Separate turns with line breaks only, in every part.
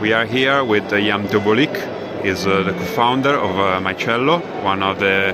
We are here with Jan Tobolik. He's the co-founder of MyCello, one of the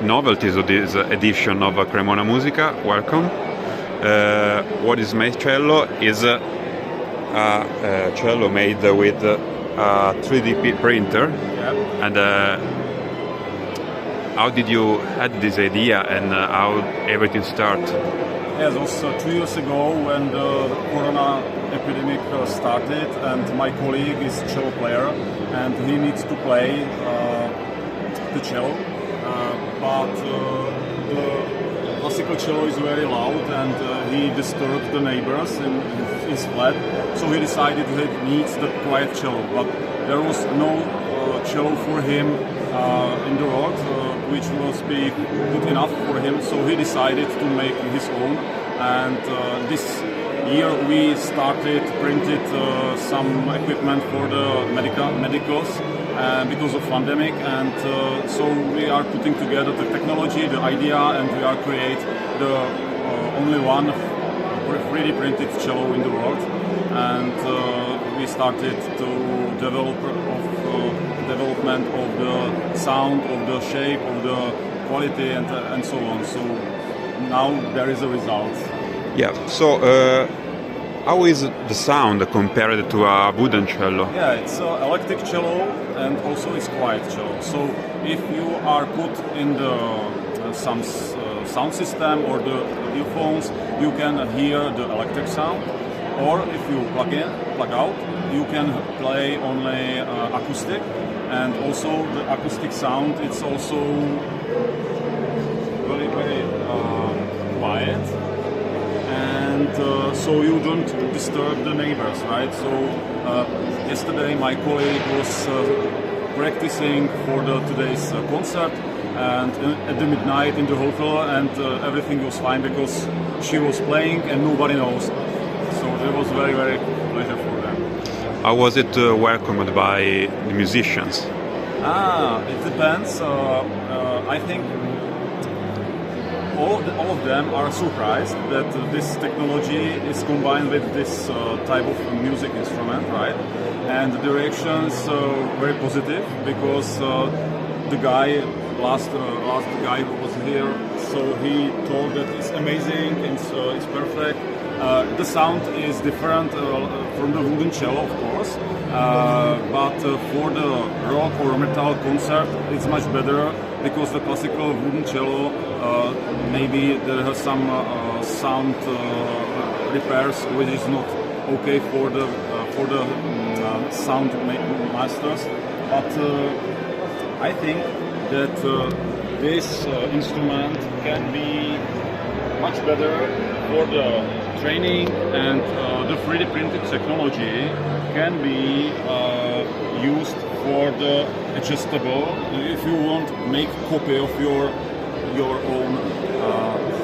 novelties of this edition of Cremona Musica. Welcome. What is MyCello? Is a cello made with a 3D printer.
Yeah.
And how did you had this idea and how everything started?
Yes, it was 2 years ago when the corona epidemic started, and my colleague is a cello player and he needs to play the cello, but the classical cello is very loud and he disturbed the neighbors in his flat, so he decided that he needs the quiet cello, but there was no cello for him in the world which was be good enough for him, so he decided to make his own. And this year we started printed some equipment for the medicals because of pandemic, and so we are putting together the technology, the idea, and we are create the only one 3D printed cello in the world. And we started to development of the sound, of the shape, of the quality, and so on. So now there is a result.
Yeah. So how is the sound compared to a wooden cello?
Yeah, it's an electric cello and also it's quiet cello. So if you are put in the some sound system or the earphones, you can hear the electric sound. Or if you plug out, you can play only acoustic, and also the acoustic sound. It's also very quiet, and so you don't disturb the neighbors, right? So yesterday my colleague was practicing for today's concert, and at the midnight in the hotel, and everything was fine because she was playing and nobody knows. So it was very pleasure for them.
How was it welcomed by the musicians?
It depends. I think all of them are surprised that this technology is combined with this type of music instrument, right? And the reactions very positive because the guy, last guy who was here, so he told that it's amazing, it's perfect. The sound is different from the wooden cello, of course, but for the rock or metal concert, it's much better because the classical wooden cello, maybe there are some sound repairs which is not okay for the sound masters. But I think that this instrument can be much better for the training, and the 3D printed technology can be used for the adjustable. If you want to make copy of your own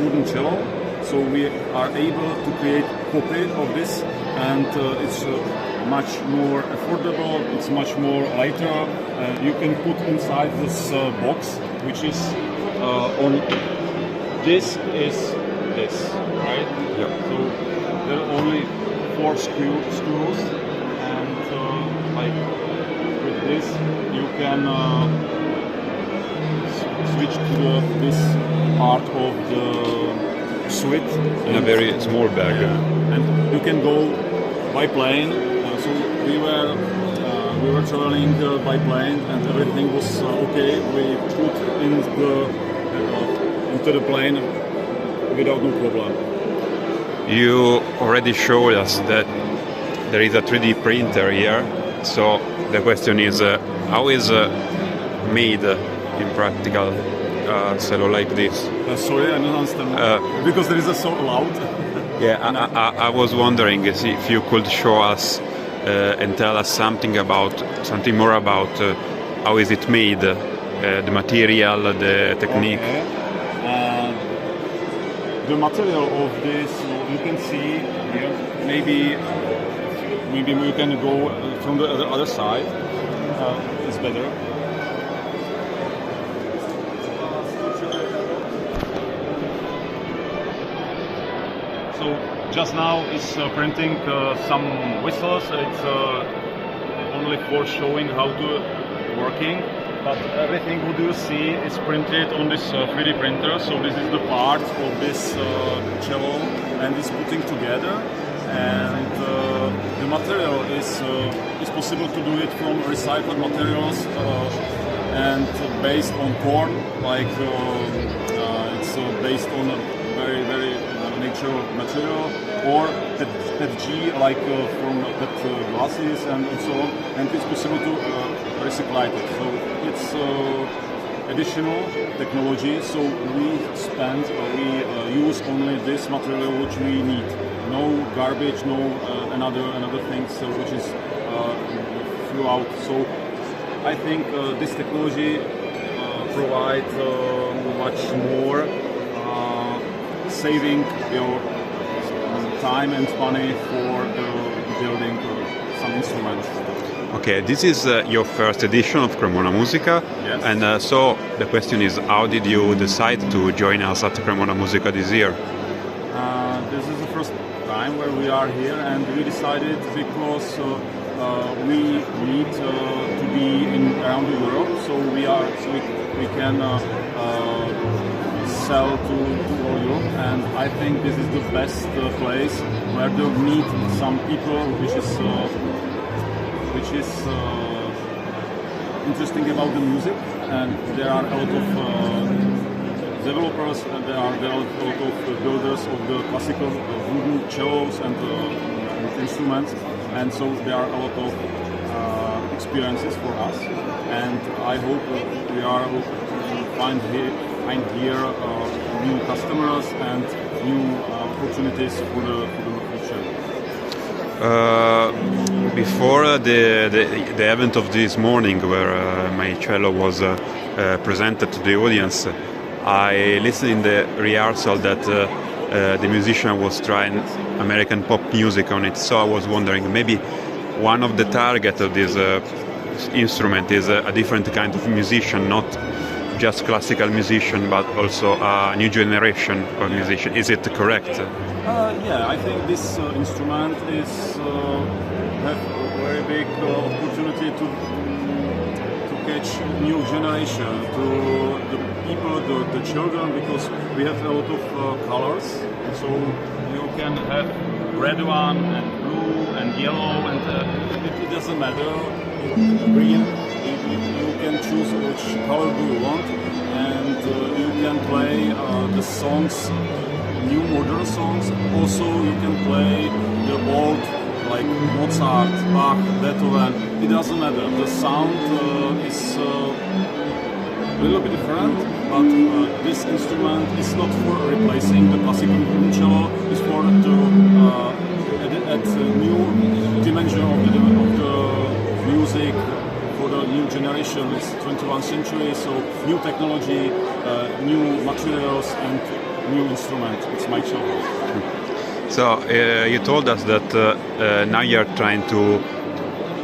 wooden cello, so we are able to create copy of this, and it's much more affordable. It's much more lighter. You can put inside this box, which is on. This is this, right?
Yeah.
So there are only 4 screws, and like with this you can switch to this part of the suite
In a very small bag.
and you can go by plane. So we were traveling by plane, and everything was okay. We put into the plane without no problem.
You already showed us that there is a 3D printer here, so the question is how is made in practical cello like this?
Sorry, I don't understand. Because there is a so loud.
Yeah, I was wondering if you could show us and tell us something more about how is it made, the material, the technique.
Okay. The material of this, you can see here. Maybe we can go from the other side. It's better. So just now is printing some whistles. It's only for showing how to working, but everything what you see is printed on this 3D printer. So this is the part of this cello, and it's putting together. And the material is possible to do it from recycled materials and based on corn, like it's based on a very natural material, or PET like from PET glasses and so on, and it's possible to recycle it. So it's additional technology. So we use only this material which we need. No garbage, no another things which is throughout. So I think this technology provides much more saving your time and money for building some instruments.
Okay, this is your first edition of Cremona Musica,
yes.
And so the question is, how did you decide to join us at Cremona Musica this year?
This is the first time where we are here, and we decided because we need to be around Europe, so we can sell to all Europe, and I think this is the best place where to meet some people which is interesting about the music, and there are a lot of developers, and there are a lot of builders of the classical wooden cellos and instruments, and so there are a lot of experiences for us, and I hope we are find here new customers and new opportunities for the future.
Before the event of this morning, where MyCello was presented to the audience, I listened in the rehearsal that the musician was trying American pop music on it. So I was wondering, maybe one of the targets of this instrument is a different kind of musician, not just classical musician, but also a new generation of musician. Is it correct?
Yeah, I think this instrument have a very big opportunity to catch new generation, to the people, the children, because we have a lot of colors. So you can have red one and blue and yellow, and it doesn't matter. Green. You can choose which color do you want, and you can play the songs, new modern songs. Also, you can play the old, like Mozart, Bach, Beethoven. It doesn't matter. The sound is a little bit different, but this instrument is not for replacing the classical cello. It's for to add a new dimension of the music. For the new generation, it's 21st century, so new technology, new materials, and new instrument. It's MyCello.
So you told us that now you're trying to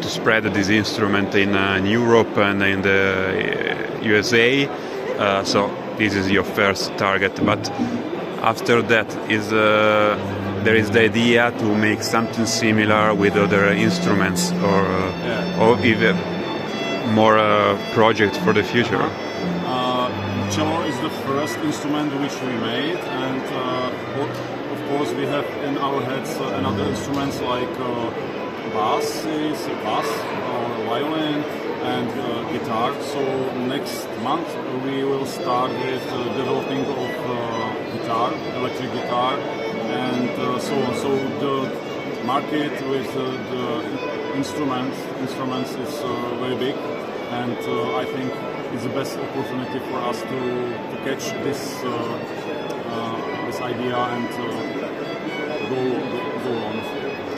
spread this instrument in Europe and in the USA. So this is your first target. But after that, there is the idea to make something similar with other instruments, or even more project for the future?
Cello is the first instrument which we made, and of course we have in our heads another instruments like bass or violin and guitar. So next month we will start with developing of guitar, electric guitar, and so on. So the market with the instruments is very big, and I think it's the best opportunity for us to catch this idea and go on.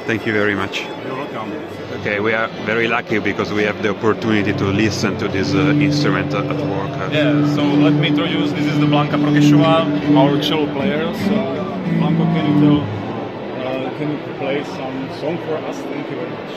Thank you very much.
You're welcome.
Okay, we are very lucky because we have the opportunity to listen to this instrument at work.
Yeah, so let me introduce, this is the Blanka Prokešová, our cello player. So Blanko, can you play some song for us? Thank you very much.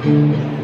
Thank you.